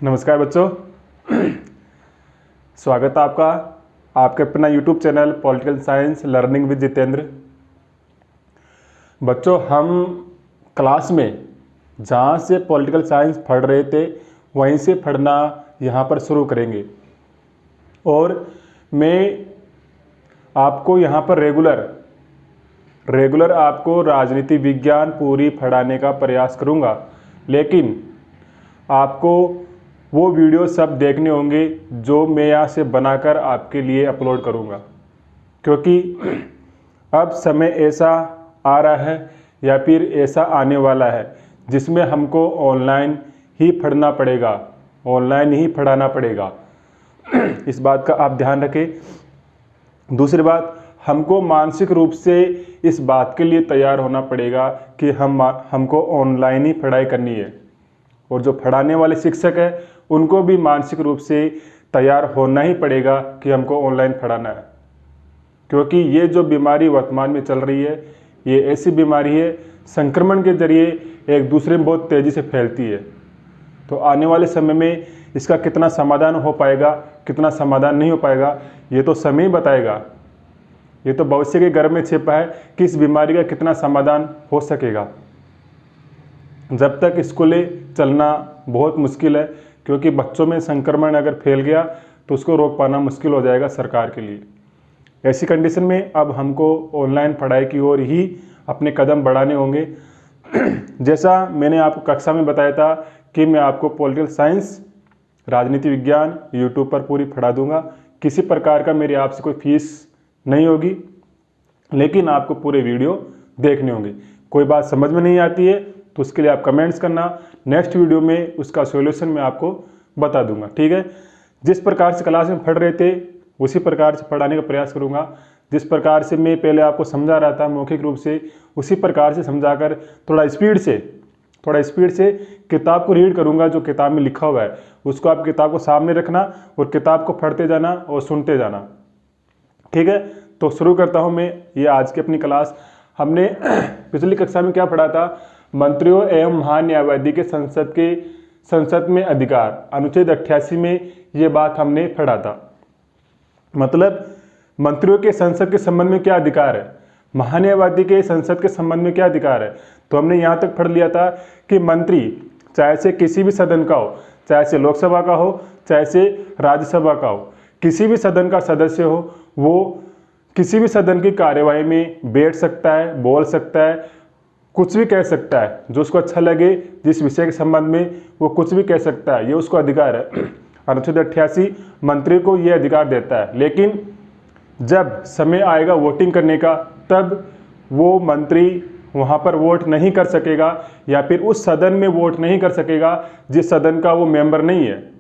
नमस्कार बच्चों, स्वागत है आपका आपके अपना YouTube channel political science learning with Jitendra. बच्चों, हम क्लास में जहाँ से पॉलिटिकल साइंस पढ़ रहे थे वहीं से पढ़ना यहाँ पर शुरू करेंगे और मैं आपको यहाँ पर रेगुलर आपको राजनीति विज्ञान पूरी पढ़ाने का प्रयास करूँगा, लेकिन आपको वो वीडियो सब देखने होंगे जो मैं यहाँ से बनाकर आपके लिए अपलोड करूँगा, क्योंकि अब समय ऐसा आ रहा है या फिर ऐसा आने वाला है जिसमें हमको ऑनलाइन ही पढ़ना पड़ेगा, ऑनलाइन ही पढ़ाना पड़ेगा। इस बात का आप ध्यान रखें। दूसरी बात, हमको मानसिक रूप से इस बात के लिए तैयार होना पड़ेगा कि हमको ऑनलाइन ही पढ़ाई करनी है, और जो पढ़ाने वाले शिक्षक हैं उनको भी मानसिक रूप से तैयार होना ही पड़ेगा कि हमको ऑनलाइन पढ़ाना है, क्योंकि ये जो बीमारी वर्तमान में चल रही है ये ऐसी बीमारी है संक्रमण के जरिए एक दूसरे में बहुत तेज़ी से फैलती है। तो आने वाले समय में इसका कितना समाधान हो पाएगा, कितना समाधान नहीं हो पाएगा, ये तो समय ही बताएगा। ये तो भविष्य के गर्भ में छिपा है कि इस बीमारी का कितना समाधान हो सकेगा। जब तक स्कूलें चलना बहुत मुश्किल है, क्योंकि बच्चों में संक्रमण अगर फैल गया तो उसको रोक पाना मुश्किल हो जाएगा सरकार के लिए। ऐसी कंडीशन में अब हमको ऑनलाइन पढ़ाई की ओर ही अपने कदम बढ़ाने होंगे। जैसा मैंने आपको कक्षा में बताया था कि मैं आपको पॉलिटिकल साइंस राजनीति विज्ञान यूट्यूब पर पूरी पढ़ा दूंगा। किसी प्रकार का मेरी आपसे कोई फीस नहीं होगी, लेकिन आपको पूरे वीडियो देखने होंगे। कोई बात समझ में नहीं आती है तो उसके लिए आप कमेंट्स करना, नेक्स्ट वीडियो में उसका सॉल्यूशन मैं आपको बता दूंगा, ठीक है। जिस प्रकार से क्लास में पढ़ रहे थे उसी प्रकार से पढ़ाने का प्रयास करूंगा। जिस प्रकार से मैं पहले आपको समझा रहा था मौखिक रूप से, उसी प्रकार से समझाकर थोड़ा स्पीड से किताब को रीड करूंगा। जो किताब में लिखा हुआ है उसको आप किताब को सामने रखना और किताब को पढ़ते जाना और सुनते जाना, ठीक है। तो शुरू करता हूँ मैं ये आज की अपनी क्लास। हमने पिछली कक्षा में क्या पढ़ा था? मंत्रियों एवं महान्यायवादी के संसद में अधिकार, अनुच्छेद 88 में ये बात हमने पढ़ा था। मतलब मंत्रियों के संसद के संबंध में क्या अधिकार है, महान्यायवादी के संसद के संबंध में क्या अधिकार है। तो हमने यहाँ तक पढ़ लिया था कि मंत्री चाहे से किसी भी सदन का हो, चाहे से लोकसभा का हो, चाहे से राज्यसभा का हो, किसी भी सदन का सदस्य हो, वो किसी भी सदन की कार्यवाही में बैठ सकता है, बोल सकता है, कुछ भी कह सकता है। जो उसको अच्छा लगे, जिस विषय के संबंध में वो कुछ भी कह सकता है, ये उसको अधिकार है। अनुच्छेद 88 मंत्री को ये अधिकार देता है। लेकिन जब समय आएगा वोटिंग करने का, तब वो मंत्री वहाँ पर वोट नहीं कर सकेगा, या फिर उस सदन में वोट नहीं कर सकेगा जिस सदन का वो मेंबर नहीं है।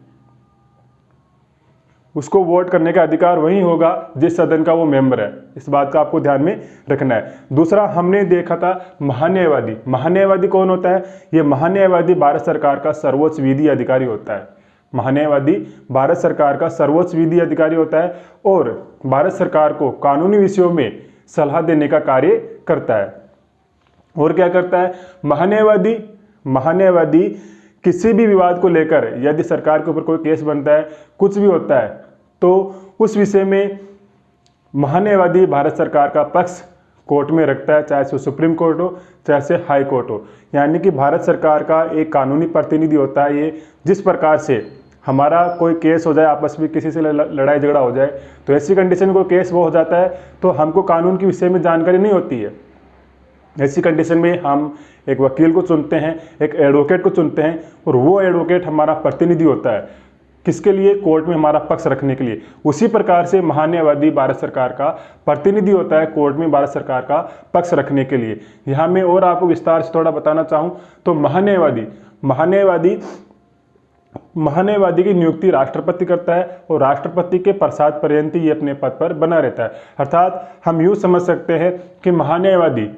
उसको वोट करने का अधिकार वही होगा जिस सदन का वो मेंबर है। इस बात का आपको ध्यान में रखना है। दूसरा हमने देखा था महान्यायवादी। महान्यायवादी कौन होता है? ये महान्यायवादी भारत सरकार का सर्वोच्च विधि अधिकारी होता है। महान्यायवादी भारत सरकार का सर्वोच्च विधि अधिकारी होता है और भारत सरकार को कानूनी विषयों में सलाह देने का कार्य करता है। और क्या करता है महान्यायवादी? किसी भी विवाद को लेकर यदि सरकार के ऊपर कोई केस बनता है, कुछ भी होता है, तो उस विषय में महान्यायवादी भारत सरकार का पक्ष कोर्ट में रखता है, चाहे से सुप्रीम कोर्ट हो, चाहे से हाई कोर्ट हो। यानी कि भारत सरकार का एक कानूनी प्रतिनिधि होता है ये। जिस प्रकार से हमारा कोई केस हो जाए, आपस में किसी से लड़ाई झगड़ा हो जाए, तो ऐसी कंडीशन में कोई केस वो हो जाता है तो हमको कानून के विषय में जानकारी नहीं होती है। ऐसी कंडीशन में हम एक वकील को चुनते हैं, एक एडवोकेट को चुनते हैं, और वो एडवोकेट हमारा प्रतिनिधि होता है। किसके लिए? कोर्ट में हमारा पक्ष रखने के लिए। उसी प्रकार से महान्यायवादी भारत सरकार का प्रतिनिधि होता है कोर्ट में भारत सरकार का पक्ष रखने के लिए। यहाँ मैं और आपको विस्तार से थोड़ा बताना चाहूँ तो महान्यायवादी की नियुक्ति राष्ट्रपति करता है, और राष्ट्रपति के प्रसाद पर्यंत ये अपने पद पर बना रहता है। अर्थात हम यूँ समझ सकते हैं कि महान्यायवादी,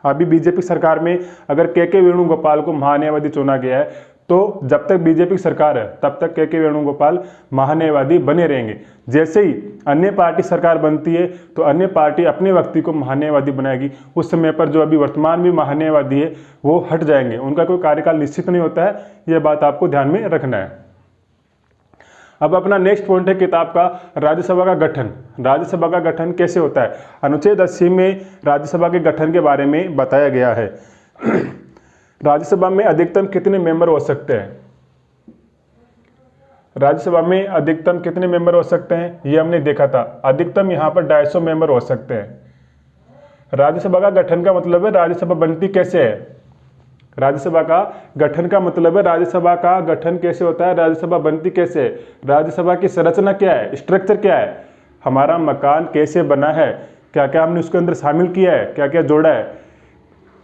अभी बीजेपी सरकार में अगर के वेणुगोपाल को महान्यायवादी चुना गया है, तो जब तक बीजेपी सरकार है तब तक के वेणुगोपाल महान्यायवादी बने रहेंगे। जैसे ही अन्य पार्टी सरकार बनती है तो अन्य पार्टी अपने व्यक्ति को महान्यायवादी बनाएगी। उस समय पर जो अभी वर्तमान में महान्यायवादी है वो हट जाएंगे, उनका कोई कार्यकाल निश्चित नहीं होता है। यह बात आपको ध्यान में रखना है। अब अपना नेक्स्ट पॉइंट है किताब का राज्यसभा का गठन। राज्यसभा का गठन कैसे होता है? अनुच्छेद 80 में राज्यसभा के गठन के बारे में बताया गया है। राज्यसभा में अधिकतम कितने मेंबर हो सकते हैं? राज्यसभा में अधिकतम कितने मेंबर हो सकते हैं ये हमने देखा था। अधिकतम यहाँ पर 250 मेंबर हो सकते हैं। राज्यसभा का गठन का मतलब है राज्यसभा बनती कैसे है। राज्यसभा का गठन का मतलब है राज्यसभा का गठन कैसे होता है, राज्यसभा बनती कैसे है, राज्यसभा की संरचना क्या है, स्ट्रक्चर क्या है, हमारा मकान कैसे बना है, क्या क्या हमने उसके अंदर शामिल किया है, क्या क्या जोड़ा है,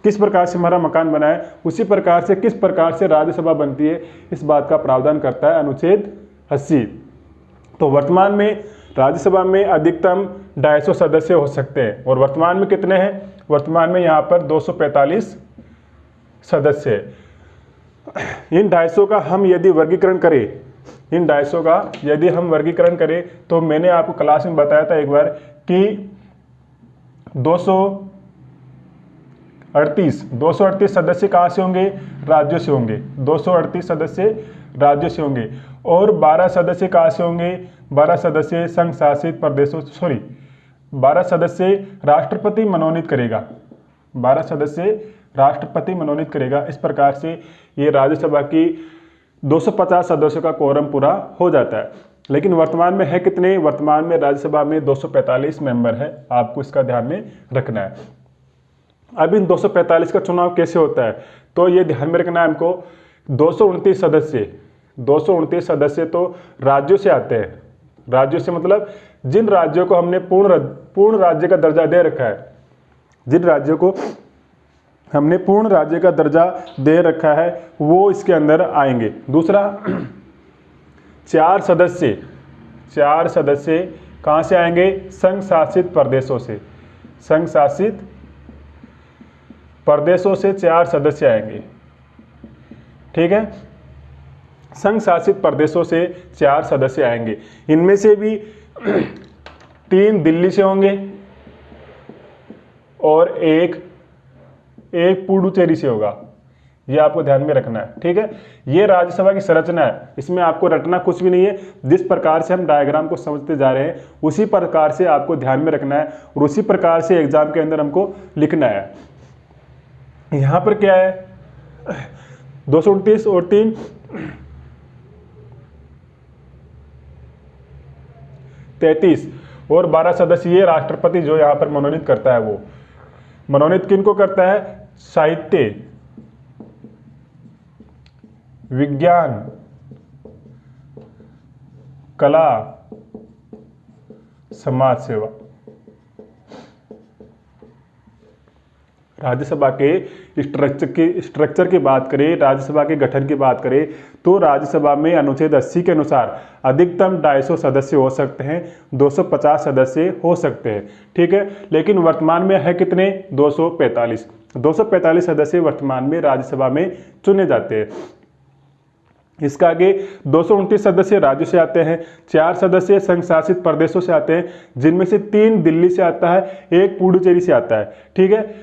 किस प्रकार से हमारा मकान बना है, उसी प्रकार से किस प्रकार से राज्यसभा बनती है, इस बात का प्रावधान करता है अनुच्छेद 80। तो वर्तमान में राज्यसभा में अधिकतम 250 सदस्य हो सकते हैं और वर्तमान में कितने हैं? वर्तमान में यहाँ पर 245 सदस्य है। इन 250 का हम यदि वर्गीकरण करें, इन 250 का यदि हम वर्गीकरण करें तो मैंने आपको क्लास में बताया था एक बार कि 238 सदस्य कहाँ से होंगे? राज्यों से होंगे। 238 सदस्य राज्यों से होंगे और 12 सदस्य कहाँ से होंगे? 12 सदस्य संघ शासित प्रदेशों 12 सदस्य राष्ट्रपति मनोनीत करेगा। 12 सदस्य राष्ट्रपति मनोनीत करेगा। इस प्रकार से ये राज्यसभा की 250 सदस्यों का कोरम पूरा हो जाता है। लेकिन वर्तमान में है कितने? वर्तमान में राज्यसभा में 245 मेंबर है। आपको इसका ध्यान में रखना है। अब इन 245 का चुनाव कैसे होता है तो ये ध्यान में रखना है हमको। 229 सदस्य तो राज्यों से आते हैं। राज्यों से मतलब जिन राज्यों को हमने पूर्ण राज्य का दर्जा दे रखा है, जिन राज्यों को हमने पूर्ण राज्य का दर्जा दे रखा है वो इसके अंदर आएंगे। दूसरा 4 सदस्य कहाँ से आएंगे? संघ शासित प्रदेशों से। संघ शासित प्रदेशों से 4 सदस्य आएंगे। ठीक है, संघ शासित प्रदेशों से 4 सदस्य आएंगे। इनमें से भी 3 दिल्ली से होंगे और एक पुडुचेरी से होगा। ये आपको ध्यान में रखना है। ठीक है, ये राज्यसभा की संरचना है। इसमें आपको रटना कुछ भी नहीं है। जिस प्रकार से हम डायग्राम को समझते जा रहे हैं उसी प्रकार से आपको ध्यान में रखना है और उसी प्रकार से एग्जाम के अंदर हमको लिखना है। यहां पर क्या है? 229 और 3 33 और 12 सदस्य ये राष्ट्रपति जो यहां पर मनोनीत करता है। वो मनोनीत किनको करता है? साहित्य, विज्ञान, कला, समाज सेवा। राज्यसभा के स्ट्रक्चर की बात करें, राज्यसभा के गठन की बात करें तो राज्यसभा में अनुच्छेद 80 के अनुसार अधिकतम 250 सदस्य हो सकते हैं, 250 सदस्य हो सकते हैं। ठीक है, लेकिन वर्तमान में है कितने? 245 सदस्य वर्तमान में राज्यसभा में चुने जाते हैं। इसका आगे 229 सदस्य राज्यों से आते हैं, 4 सदस्य संघ शासित प्रदेशों से आते हैं, जिनमें से 3 दिल्ली से आता है, 1 पुडुचेरी से आता है। ठीक है,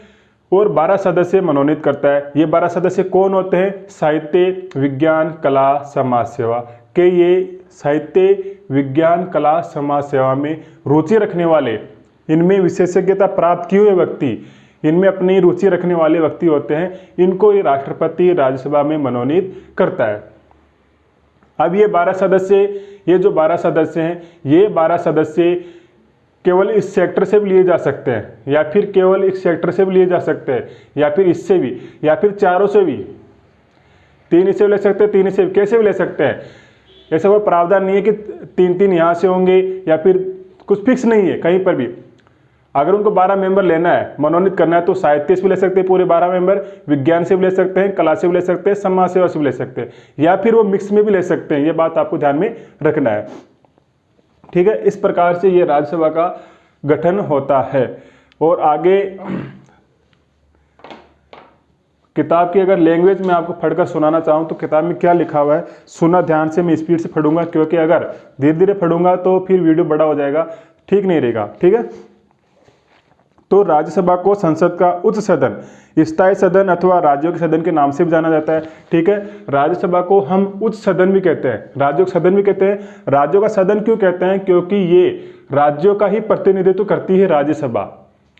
और 12 सदस्य मनोनीत करता है। ये 12 सदस्य कौन होते हैं? साहित्य, विज्ञान, कला, समाज सेवा के। ये साहित्य, विज्ञान, कला, समाज सेवा में रुचि रखने वाले, इनमें विशेषज्ञता प्राप्त किए हुए व्यक्ति, इनमें अपनी रुचि रखने वाले व्यक्ति होते हैं। इनको ये राष्ट्रपति राज्यसभा में मनोनीत करता है। अब ये 12 सदस्य, ये जो 12 सदस्य हैं, ये 12 सदस्य केवल इस सेक्टर से भी लिए जा सकते हैं या फिर केवल इस सेक्टर से भी लिए जा सकते हैं या फिर इससे भी या फिर चारों से भी, 3 इससे भी ले सकते हैं, 3 इससे भी, कैसे भी ले सकते हैं। ऐसा कोई प्रावधान नहीं है कि 3 यहाँ से होंगे या फिर कुछ फिक्स नहीं है कहीं पर भी। अगर उनको 12 मेंबर लेना है, मनोनीत करना है तो साहित्य से भी ले सकते हैं पूरे 12 मेंबर, विज्ञान से भी ले सकते हैं, कला से भी ले सकते हैं, समाज सेवा से भी ले सकते हैं, या फिर वो मिक्स में भी ले सकते हैं। ये बात आपको ध्यान में रखना है। ठीक है, इस प्रकार से ये राज्यसभा का गठन होता है। और आगे किताब की अगर लैंग्वेज में आपको पढ़कर सुनाना चाहूँ तो किताब में क्या लिखा हुआ है सुना ध्यान से। मैं स्पीड से पढ़ूंगा क्योंकि अगर धीरे धीरे पढ़ूंगा तो फिर वीडियो बड़ा हो जाएगा, ठीक नहीं रहेगा। ठीक है, तो राज्यसभा को संसद का उच्च सदन, स्थायी सदन अथवा राज्यों के सदन के नाम से भी जाना जाता है। ठीक है, राज्यसभा को हम उच्च सदन भी कहते हैं, राज्यों का सदन भी कहते हैं। राज्यों का सदन क्यों कहते हैं? क्योंकि ये राज्यों का ही प्रतिनिधित्व करती है राज्यसभा।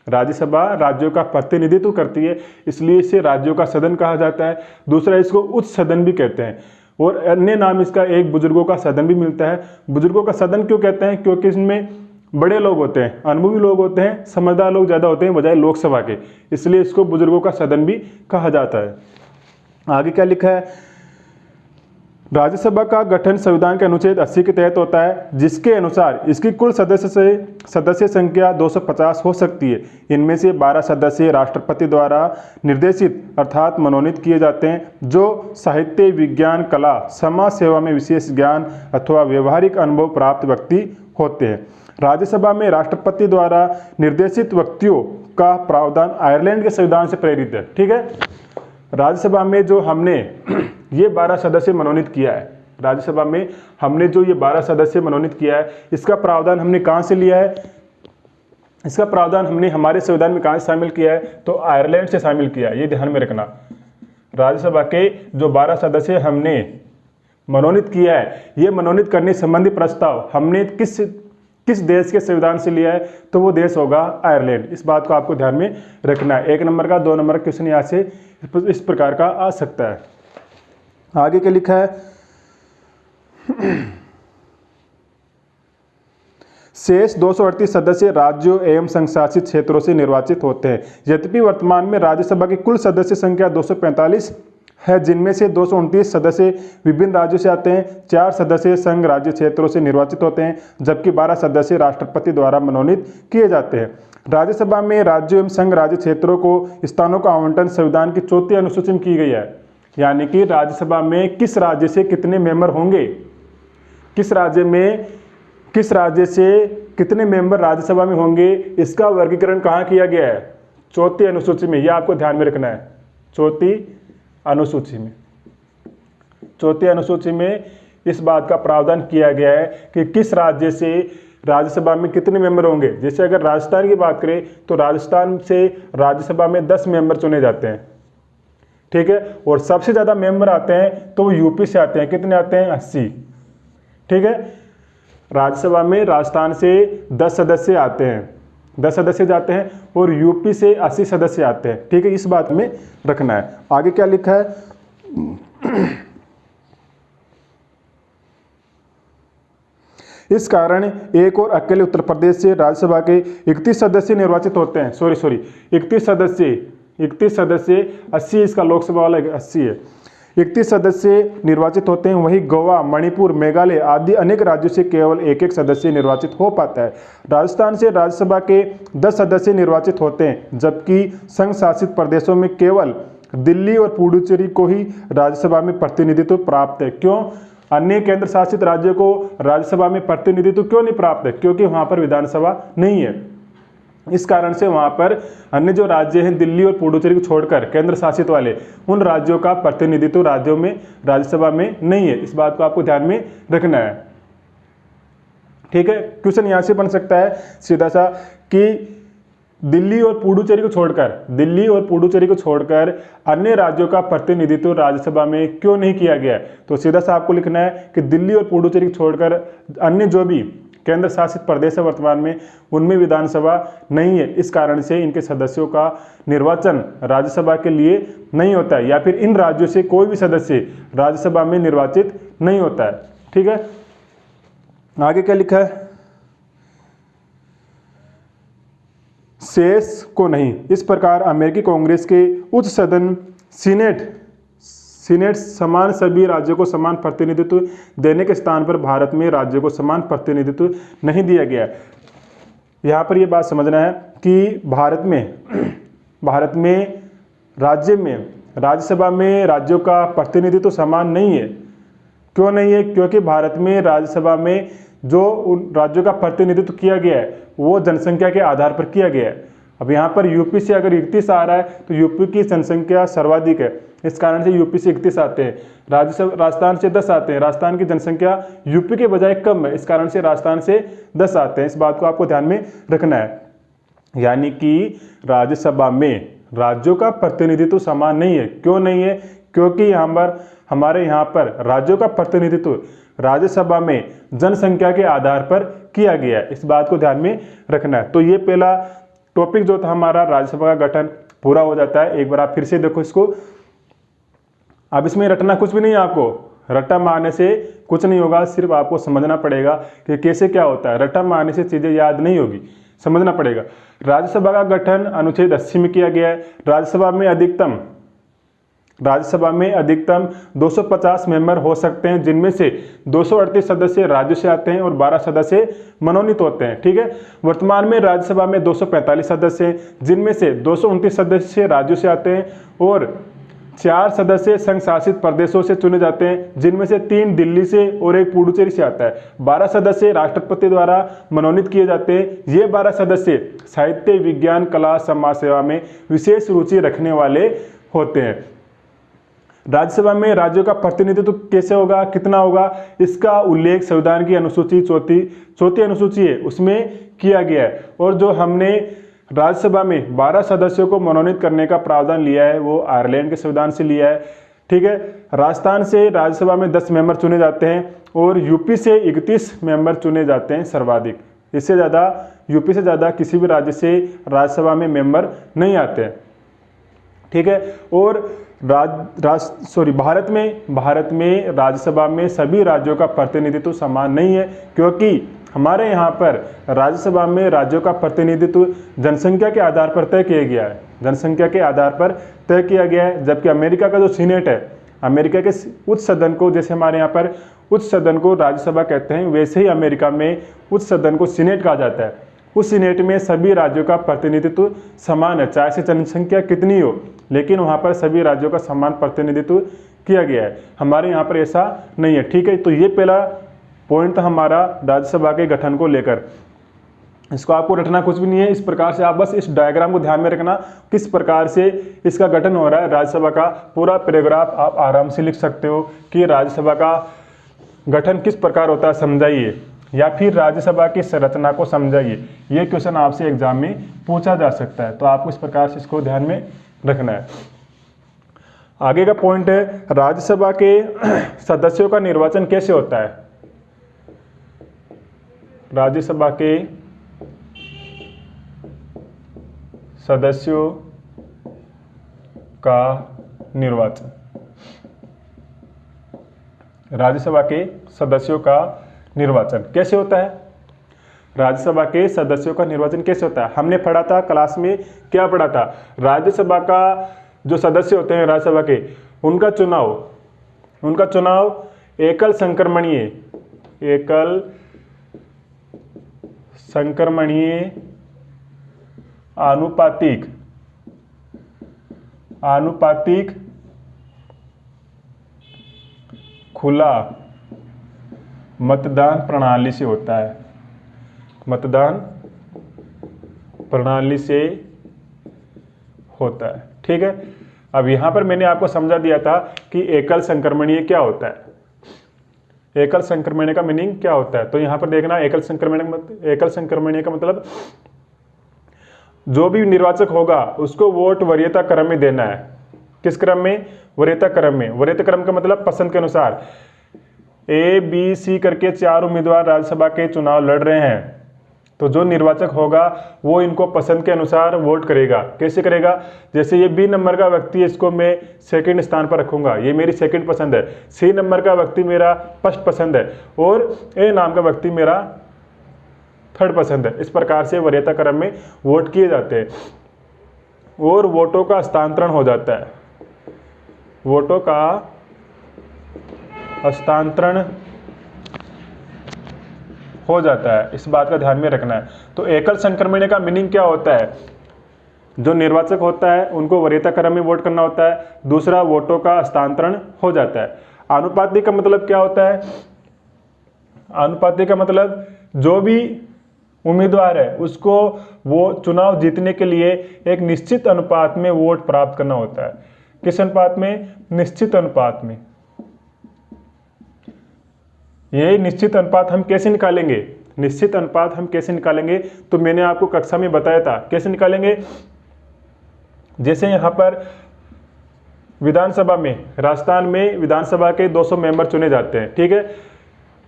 राज्यसभा राज्यों का प्रतिनिधित्व करती है, इसलिए इसे राज्यों का सदन कहा जाता है। दूसरा, इसको उच्च सदन भी कहते हैं और अन्य नाम इसका एक बुजुर्गों का सदन भी मिलता है। बुजुर्गों का सदन क्यों कहते हैं? क्योंकि इसमें बड़े लोग होते हैं, अनुभवी लोग होते हैं, समझदार लोग ज़्यादा होते हैं बजाय लोकसभा के, इसलिए इसको बुजुर्गों का सदन भी कहा जाता है। आगे क्या लिखा है? राज्यसभा का गठन संविधान के अनुच्छेद 80 के तहत होता है, जिसके अनुसार इसकी कुल सदस्य संख्या 250 हो सकती है। इनमें से 12 सदस्य राष्ट्रपति द्वारा निर्देशित अर्थात मनोनीत किए जाते हैं, जो साहित्य, विज्ञान, कला, समाज सेवा में विशेष ज्ञान अथवा व्यवहारिक अनुभव प्राप्त व्यक्ति होते हैं। राज्यसभा में राष्ट्रपति द्वारा निर्देशित व्यक्तियों का प्रावधान आयरलैंड के संविधान से प्रेरित है। ठीक है, राज्यसभा में जो हमने ये 12 सदस्य मनोनीत किया है, राज्यसभा में हमने जो ये 12 सदस्य मनोनीत किया है, इसका प्रावधान हमने कहाँ से लिया है? इसका प्रावधान हमने हमारे संविधान में कहाँ से शामिल किया है? तो आयरलैंड से शामिल किया है, ये ध्यान में रखना। राज्यसभा के जो 12 सदस्य हमने मनोनीत किया है, ये मनोनीत करने संबंधी प्रस्ताव हमने किस देश के संविधान से लिया है? तो वो देश होगा आयरलैंड। इस बात को आपको ध्यान में रखना है। 1 नंबर का 2 नंबर का क्वेश्चन यहाँ से इस प्रकार का आ सकता है। आगे क्या लिखा है? शेष 238 सदस्य राज्यों एवं संघ शासित क्षेत्रों से निर्वाचित होते हैं। यद्यपि वर्तमान में राज्यसभा की कुल सदस्य संख्या 245 है, जिनमें से 229 सदस्य विभिन्न राज्यों से आते हैं, 4 सदस्य संघ राज्य क्षेत्रों से निर्वाचित होते हैं, जबकि 12 सदस्य राष्ट्रपति द्वारा मनोनीत किए जाते हैं। राज्यसभा में राज्यों एवं संघ राज्य क्षेत्रों को स्थानों का आवंटन संविधान की 4वीं अनुसूची में की गई है। यानी कि राज्यसभा में किस राज्य से कितने मेंबर होंगे, किस राज्य से कितने मेंबर राज्यसभा में होंगे, इसका वर्गीकरण कहाँ किया गया है? 4वीं अनुसूची में। यह आपको ध्यान में रखना है। 4वीं अनुसूची में, 4वीं अनुसूची में इस बात का प्रावधान किया गया है कि किस राज्य से राज्यसभा में कितने मेंबर होंगे। जैसे अगर राजस्थान की बात करें तो राजस्थान से राज्यसभा में 10 मेंबर चुने जाते हैं। ठीक है, और सबसे ज़्यादा मेंबर आते हैं तो यूपी से आते हैं। कितने आते हैं? 80। ठीक है, राज्यसभा में राजस्थान से 10 सदस्य आते हैं, 10 सदस्य जाते हैं और यूपी से 80 सदस्य आते हैं। ठीक है, इस बात में रखना है। आगे क्या लिखा है? इस कारण एक और अकेले उत्तर प्रदेश से राज्यसभा के 31 सदस्य निर्वाचित होते हैं। 31 सदस्य 80, इसका लोकसभा वाला 80 है। 31 सदस्य निर्वाचित होते हैं। वहीं गोवा, मणिपुर, मेघालय आदि अनेक राज्यों से केवल एक सदस्य निर्वाचित हो पाता है। राजस्थान से राज्यसभा के 10 सदस्य निर्वाचित होते हैं, जबकि संघ शासित प्रदेशों में केवल दिल्ली और पुडुचेरी को ही राज्यसभा में प्रतिनिधित्व प्राप्त है। क्यों? अन्य केंद्र शासित राज्यों को राज्यसभा में प्रतिनिधित्व क्यों नहीं प्राप्त है? क्योंकि वहां पर विधानसभा नहीं है। इस कारण से वहां पर अन्य जो राज्य हैं, दिल्ली और पुडुचेरी को छोड़कर केंद्र शासित वाले, उन राज्यों का प्रतिनिधित्व राज्यों में राज्यसभा में नहीं है। इस बात को आपको ध्यान में रखना है। ठीक है, क्वेश्चन यहां से बन सकता है सीधा सा कि दिल्ली और पुडुचेरी को छोड़कर अन्य राज्यों का प्रतिनिधित्व राज्यसभा में क्यों नहीं किया गया है? तो सीधा सा आपको लिखना है कि दिल्ली और पुडुचेरी को छोड़कर अन्य जो भी केंद्र शासित प्रदेश है वर्तमान में, उनमें विधानसभा नहीं है। इस कारण से इनके सदस्यों का निर्वाचन राज्यसभा के लिए नहीं होता है, या फिर इन राज्यों से कोई भी सदस्य राज्यसभा में निर्वाचित नहीं होता है। ठीक है, आगे क्या लिखा है? शेष को नहीं। इस प्रकार अमेरिकी कांग्रेस के उच्च सदन सीनेट समान सभी राज्यों को समान प्रतिनिधित्व देने के स्थान पर भारत में राज्यों को समान प्रतिनिधित्व नहीं दिया गया। यहाँ पर यह बात समझना है कि भारत में राज्यसभा में राज्यों का प्रतिनिधित्व समान नहीं है। क्यों नहीं है? क्योंकि भारत में राज्यसभा में जो उन राज्यों का प्रतिनिधित्व किया गया है वो जनसंख्या के आधार पर किया गया है। अब यहाँ पर यूपी से अगर 31 आ रहा है तो यूपी की जनसंख्या सर्वाधिक है, इस कारण से यूपी से 31 आते हैं। राजस्थान से 10 आते हैं, राजस्थान की जनसंख्या यूपी के बजाय कम है, इस कारण से राजस्थान से 10 आते हैं। इस बात को आपको ध्यान में रखना है। यानी कि राज्यसभा में राज्यों का प्रतिनिधित्व समान नहीं है। क्यों नहीं है? क्योंकि हमारे यहाँ पर राज्यों का प्रतिनिधित्व राज्यसभा में जनसंख्या के आधार पर किया गया है। इस बात को ध्यान में रखना है। तो ये पहला टॉपिक जो था हमारा राज्यसभा का गठन पूरा हो जाता है। एक बार आप फिर से देखो इसको। अब इसमें रटना कुछ भी नहीं है, आपको रट्टा मारने से कुछ नहीं होगा, सिर्फ आपको समझना पड़ेगा कि कैसे क्या होता है। रट्टा मारने से चीज़ें याद नहीं होगी, समझना पड़ेगा। राज्यसभा का गठन अनुच्छेद 80 में किया गया है। राज्यसभा में अधिकतम 250 मेंबर हो सकते हैं, जिनमें से 238 सदस्य राज्यों से आते हैं और 12 सदस्य मनोनीत होते हैं। ठीक है। वर्तमान में राज्यसभा में 245 सदस्य हैं, जिनमें से 229 सदस्य राज्यों से आते हैं और 4 सदस्य संघ शासित प्रदेशों से चुने जाते हैं, जिनमें से 3 दिल्ली से और 1 पुडुचेरी से आता है। 12 सदस्य राष्ट्रपति द्वारा मनोनीत किए जाते हैं। ये 12 सदस्य साहित्य, विज्ञान, कला, समाज सेवा में विशेष रुचि रखने वाले होते हैं। राज्यसभा में राज्यों का प्रतिनिधित्व कैसे होगा, कितना होगा, इसका उल्लेख संविधान की अनुसूची चौथी अनुसूची है उसमें किया गया है। और जो हमने राज्यसभा में 12 सदस्यों को मनोनीत करने का प्रावधान लिया है वो आयरलैंड के संविधान से लिया है। ठीक है। राजस्थान से राज्यसभा में 10 मेंबर चुने जाते हैं और यूपी से 31 मेंबर चुने जाते हैं सर्वाधिक। इससे ज़्यादा यूपी से ज़्यादा किसी भी राज्य से राज्यसभा में मेंबर नहीं आते हैं। ठीक है। और भारत में राज्यसभा में सभी राज्यों का प्रतिनिधित्व समान नहीं है, क्योंकि हमारे यहाँ पर राज्यसभा में राज्यों का प्रतिनिधित्व जनसंख्या के आधार पर तय किया गया है। जनसंख्या के आधार पर तय किया गया है। जबकि अमेरिका का जो सीनेट है, अमेरिका के उच्च सदन को, जैसे हमारे यहाँ पर उच्च सदन को राज्यसभा कहते हैं, वैसे ही अमेरिका में उच्च सदन को सीनेट कहा जाता है। उस सीनेट में सभी राज्यों का प्रतिनिधित्व समान है, चाहे से जनसंख्या कितनी हो, लेकिन वहाँ पर सभी राज्यों का समान प्रतिनिधित्व किया गया है। हमारे यहाँ पर ऐसा नहीं है। ठीक है। तो ये पहला पॉइंट था हमारा राज्यसभा के गठन को लेकर। इसको आपको रटना कुछ भी नहीं है। इस प्रकार से आप बस इस डायग्राम को ध्यान में रखना, किस प्रकार से इसका गठन हो रहा है। राज्यसभा का पूरा पैराग्राफ आप आराम से लिख सकते हो कि राज्यसभा का गठन किस प्रकार होता है समझाइए, या फिर राज्यसभा की संरचना को समझाइए। ये क्वेश्चन आपसे एग्जाम में पूछा जा सकता है। तो आपको इस प्रकार से इसको ध्यान में रखना है। आगे का पॉइंट है राज्यसभा के सदस्यों का निर्वाचन कैसे होता है। राज्यसभा के सदस्यों का निर्वाचन, राज्यसभा के सदस्यों का निर्वाचन कैसे होता है। राज्यसभा के सदस्यों का निर्वाचन कैसे होता है, हमने पढ़ा था क्लास में, क्या पढ़ा था। राज्यसभा का जो सदस्य होते हैं राज्यसभा के, उनका चुनाव एकल संक्रमणीय आनुपातिक खुला मतदान प्रणाली से होता है। मतदान प्रणाली से होता है। ठीक है। अब यहां पर मैंने आपको समझा दिया था कि एकल संक्रमणीय क्या होता है, एकल संक्रमणीय का मीनिंग क्या होता है। तो यहां पर देखना, एकल संक्रमणीय का मतलब जो भी निर्वाचक होगा उसको वोट वरीयता क्रम में देना है। किस क्रम में? वरीयता क्रम में। वरीयता क्रम का मतलब पसंद के अनुसार A, B, C करके 4 उम्मीदवार राज्यसभा के चुनाव लड़ रहे हैं, तो जो निर्वाचक होगा वो इनको पसंद के अनुसार वोट करेगा। कैसे करेगा? जैसे ये B नंबर का व्यक्ति है, इसको मैं सेकंड स्थान पर रखूंगा, ये मेरी सेकंड पसंद है। C नंबर का व्यक्ति मेरा फर्स्ट पसंद है और A नाम का व्यक्ति मेरा थर्ड पसंद है। इस प्रकार से वरीयता क्रम में वोट किए जाते हैं और वोटों का हस्तांतरण हो जाता है। वोटों का हस्तांतरण हो जाता है, इस बात का ध्यान में रखना है। तो एकल संक्रमणीय का मीनिंग क्या होता है? जो निर्वाचक होता है उनको वरीयता क्रम में वोट करना होता है। दूसरा, वोटों का हस्तांतरण हो जाता है। आनुपातिक का मतलब क्या होता है? आनुपातिक का मतलब जो भी उम्मीदवार है उसको वो चुनाव जीतने के लिए एक निश्चित अनुपात में वोट प्राप्त करना होता है। किस अनुपात में? निश्चित अनुपात में। यही निश्चित अनुपात हम कैसे निकालेंगे? निश्चित अनुपात हम कैसे निकालेंगे, तो मैंने आपको कक्षा में बताया था कैसे निकालेंगे। जैसे यहाँ पर विधानसभा में, राजस्थान में विधानसभा के 200 मेंबर चुने जाते हैं, ठीक है,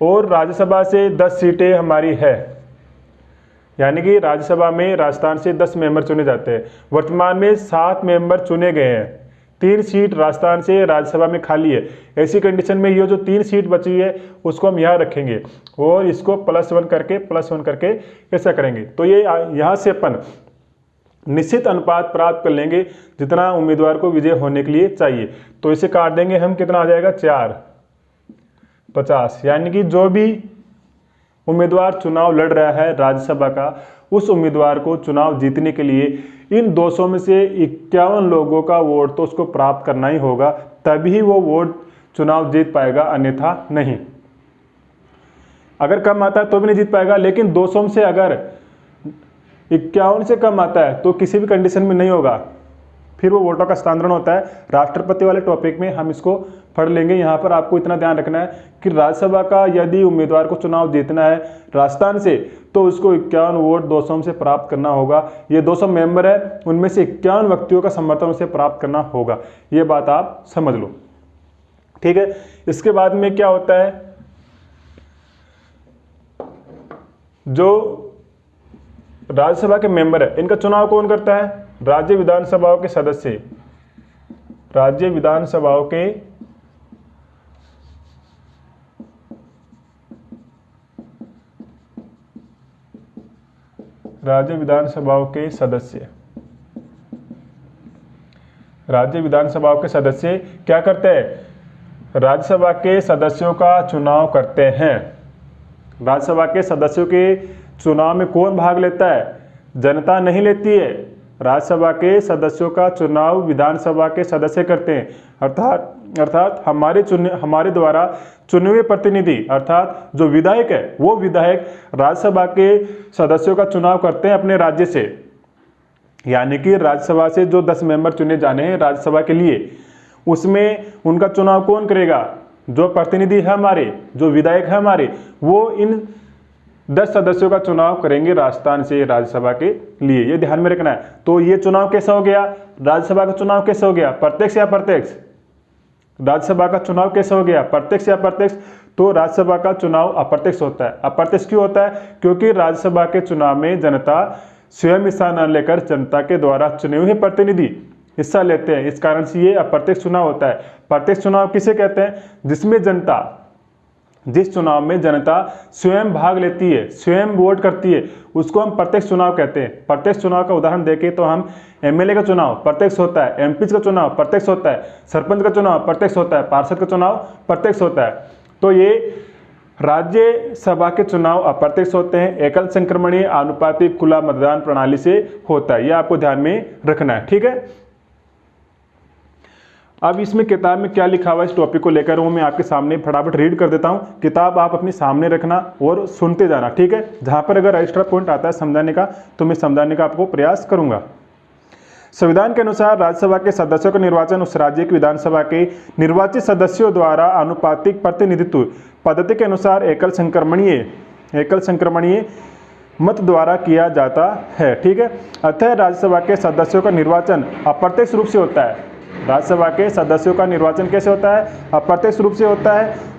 और राज्यसभा से 10 सीटें हमारी है, यानी कि राज्यसभा में राजस्थान से 10 मेंबर चुने जाते हैं। वर्तमान में 7 मेंबर चुने गए हैं, 3 सीट राजस्थान से राज्यसभा में खाली है। ऐसी कंडीशन में ये जो 3 सीट बची है उसको हम यहाँ रखेंगे और इसको +1 करके ऐसा करेंगे। तो ये यहाँ से अपन निश्चित अनुपात प्राप्त कर लेंगे जितना उम्मीदवार को विजय होने के लिए चाहिए। तो इसे काट देंगे हम, कितना आ जाएगा 4/50, यानी कि जो भी उम्मीदवार चुनाव लड़ रहा है राज्यसभा का, उस उम्मीदवार को चुनाव जीतने के लिए इन 200 में से 51 लोगों का वोट तो उसको प्राप्त करना ही होगा, तभी वो वोट चुनाव जीत पाएगा, अन्यथा नहीं। अगर कम आता है तो भी नहीं जीत पाएगा, लेकिन 200 में से अगर 51 से कम आता है तो किसी भी कंडीशन में नहीं होगा, फिर वो वोटों का हस्तांतरण होता है। राष्ट्रपति वाले टॉपिक में हम इसको पढ़ लेंगे। यहाँ पर आपको इतना ध्यान रखना है कि राज्यसभा का यदि उम्मीदवार को चुनाव जीतना है राजस्थान से, तो उसको 51 वोट 200 से प्राप्त करना होगा। ये 200 मेंबर है, उनमें से 51 व्यक्तियों का समर्थन उसे प्राप्त करना होगा। ये बात आप समझ लो, ठीक है। इसके बाद में क्या होता है, जो राज्यसभा के मेंबर है इनका चुनाव कौन करता है, राज्य विधानसभाओं के सदस्य, राज्य विधानसभाओं के सदस्य, राज्य विधानसभाओं के सदस्य क्या करते हैं, राज्यसभा के सदस्यों का चुनाव करते हैं। राज्यसभा के सदस्यों के चुनाव में कौन भाग लेता है, जनता नहीं लेती है। राज्यसभा के सदस्यों का चुनाव विधानसभा के सदस्य करते हैं, अर्थात हमारे द्वारा चुने हुए प्रतिनिधि, अर्थात जो विधायक है वो विधायक राज्यसभा के सदस्यों का चुनाव करते हैं अपने राज्य से। यानी कि राज्यसभा से जो 10 मेंबर चुने जाने हैं राज्यसभा के लिए, उसमें उनका चुनाव कौन करेगा, जो प्रतिनिधि है हमारे, जो विधायक है हमारे, वो इन 10 सदस्यों का चुनाव करेंगे राजस्थान से राज्यसभा के लिए। ये ध्यान में रखना है। तो ये चुनाव कैसा हो गया, राज्यसभा का चुनाव कैसा हो गया, प्रत्यक्ष या अप्रत्यक्ष। राज्यसभा का चुनाव कैसा हो गया, प्रत्यक्ष या अप्रत्यक्ष। तो राज्यसभा का चुनाव अप्रत्यक्ष होता है। अप्रत्यक्ष क्यों होता है, क्योंकि राज्यसभा के चुनाव में जनता स्वयं हिस्सा न लेकर जनता के द्वारा चुने हुए प्रतिनिधि हिस्सा लेते हैं, इस कारण से ये अप्रत्यक्ष चुनाव होता है। प्रत्यक्ष चुनाव किसे कहते हैं, जिसमें जनता, जिस चुनाव में जनता स्वयं भाग लेती है, स्वयं वोट करती है, उसको हम प्रत्यक्ष चुनाव कहते हैं। प्रत्यक्ष चुनाव का उदाहरण देखें तो हम एमएलए का चुनाव प्रत्यक्ष होता है, एमपी का चुनाव प्रत्यक्ष होता है, सरपंच का चुनाव प्रत्यक्ष होता है, पार्षद का चुनाव प्रत्यक्ष होता है। तो ये राज्यसभा के चुनाव अप्रत्यक्ष होते हैं, एकल संक्रमणीय आनुपातिक खुला मतदान प्रणाली से होता है। ये आपको ध्यान में रखना है, ठीक है। अब इसमें किताब में क्या लिखा हुआ है इस टॉपिक को लेकर वो मैं आपके सामने फटाफट रीड कर देता हूँ। किताब आप अपने सामने रखना और सुनते जाना, ठीक है। जहाँ पर अगर एक्स्ट्रा पॉइंट आता है समझाने का तो मैं समझाने का आपको प्रयास करूँगा। संविधान के अनुसार राज्यसभा के सदस्यों का निर्वाचन उस राज्य की विधानसभा के निर्वाचित सदस्यों द्वारा आनुपातिक प्रतिनिधित्व पद्धति के अनुसार एकल संक्रमणीय मत द्वारा किया जाता है, ठीक है। अतः राज्यसभा के सदस्यों का निर्वाचन अप्रत्यक्ष रूप से होता है। राज्यसभा के सदस्यों का निर्वाचन कैसे होता है, अप्रत्यक्ष रूप से होता है।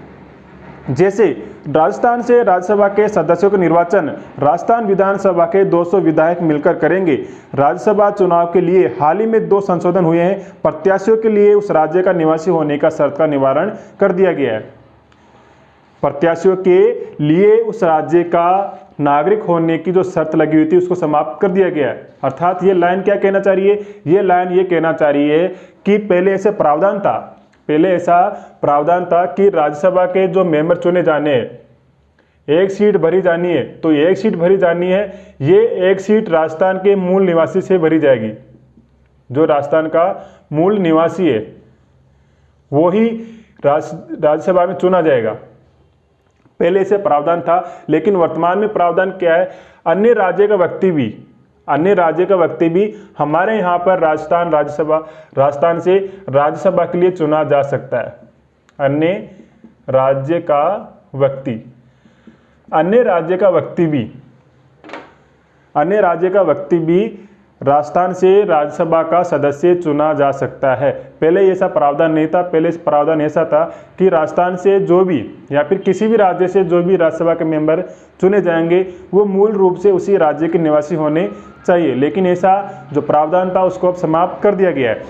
जैसे राजस्थान से राज्यसभा के सदस्यों का निर्वाचन राजस्थान विधानसभा के 200 विधायक मिलकर करेंगे। राज्यसभा चुनाव के लिए हाल ही में 2 संशोधन हुए हैं। प्रत्याशियों के लिए उस राज्य का निवासी होने का शर्त का निवारण कर दिया गया है। प्रत्याशियों के लिए उस राज्य का नागरिक होने की जो शर्त लगी हुई थी उसको समाप्त कर दिया गया है। अर्थात ये लाइन क्या कहना चाह रही है, ये लाइन ये कहना चाह रही है कि पहले ऐसे प्रावधान था, कि राज्यसभा के जो मेंबर चुने जाने हैं, एक सीट भरी जानी है, तो एक सीट भरी जानी है, ये एक सीट राजस्थान के मूल निवासी से भरी जाएगी। जो राजस्थान का मूल निवासी है वो ही राज्यसभा में चुना जाएगा। पहले से प्रावधान था, लेकिन वर्तमान में प्रावधान क्या है, अन्य राज्य का व्यक्ति भी हमारे यहाँ पर राजस्थान से राज्यसभा के लिए चुना जा सकता है। अन्य राज्य का व्यक्ति अन्य राज्य का व्यक्ति भी राजस्थान से राज्यसभा का सदस्य चुना जा सकता है। पहले ऐसा प्रावधान नहीं था। पहले प्रावधान ऐसा था कि राजस्थान से जो भी या फिर किसी भी राज्य से जो भी राज्यसभा के मेंबर चुने जाएंगे वो मूल रूप से उसी राज्य के निवासी होने चाहिए, लेकिन ऐसा जो प्रावधान था उसको अब समाप्त कर दिया गया है।